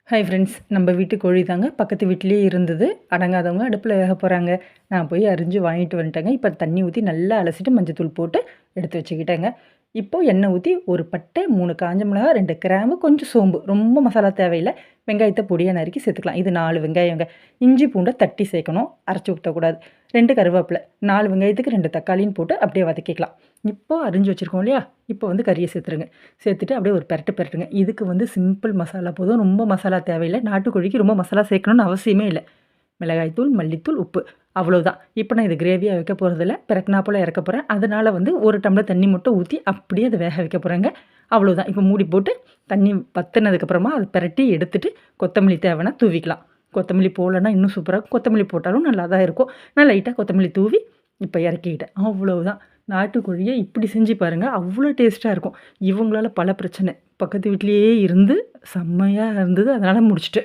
Hi friends, நம்ம வீட்டு கோழி தாங்க. பக்கத்து வீட்டிலேயே இருந்தது. அடங்காதவங்க அடுப்பில் வேக போகிறாங்க. நான் போய் அரிஞ்சு வாங்கிட்டு வந்துட்டேங்க. இப்போ தண்ணி ஊற்றி நல்லா அலசிட்டு மஞ்சத்தூள் போட்டு எடுத்து வச்சுக்கிட்டேங்க. இப்போ எண்ணெய் ஊற்றி ஒரு பட்டை, 3 காஞ்ச மிளகா, 2 கிராம்பு, கொஞ்சம் சோம்பு, ரொம்ப மசாலா தேவையில்லை. வெங்காயத்தை பொடியாக நறுக்கி சேர்த்துக்கலாம். இது 4 வெங்காயங்க. இஞ்சி பூண்டை தட்டி சேர்க்கணும், அரைச்சி ஊற்றக்கூடாது. 2 கருவேப்பிலை, 4 வெங்காயத்துக்கு 2 தக்காளின்னு போட்டு அப்படியே வதக்கிக்கலாம். இப்போ அரிஞ்சு வச்சுருக்கோம் இல்லையா, இப்போ கறியை சேர்த்துருங்க. சேர்த்துட்டு அப்படியே ஒரு பெரட்டுங்க. இதுக்கு சிம்பிள் மசாலா போதும், ரொம்ப மசாலா தேவையில்லை. நாட்டுக்கோழிக்கு ரொம்ப மசாலா சேர்க்கணும்னு அவசியமே இல்லை. மிளகாய்த்தூள், மல்லித்தூள், உப்பு, அவ்வளோதான். இப்போ நான் இது கிரேவியாக வைக்க போகிறதில்ல, பெரட்டினா போல் இறக்க போகிறேன். அதனால் 1 டம்ளர் தண்ணி மட்டும் ஊற்றி அப்படியே அதை வேக வைக்க போகிறேங்க. அவ்வளோதான். இப்போ மூடி போட்டு தண்ணி வற்றினதுக்கப்புறமா அதை பெரட்டி எடுத்துகிட்டு கொத்தமல்லி தேவைன்னா தூவிக்கலாம். கொத்தமல்லி போடலன்னா இன்னும் சூப்பராக இருக்கும். கொத்தமல்லி போட்டாலும் நல்லா தான் இருக்கும். நான் லைட்டாக கொத்தமல்லி தூவி இப்போ இறக்கிக்கிட்டேன். அவ்வளோதான். நாட்டுக்கோழியை இப்படி செஞ்சு பாருங்கள், அவ்வளோ டேஸ்ட்டாக இருக்கும். இவங்களால பல பிரச்சனை, பக்கத்து வீட்லேயே இருந்து செம்மையாக இருந்தது. அதனால் முடிச்சுட்டு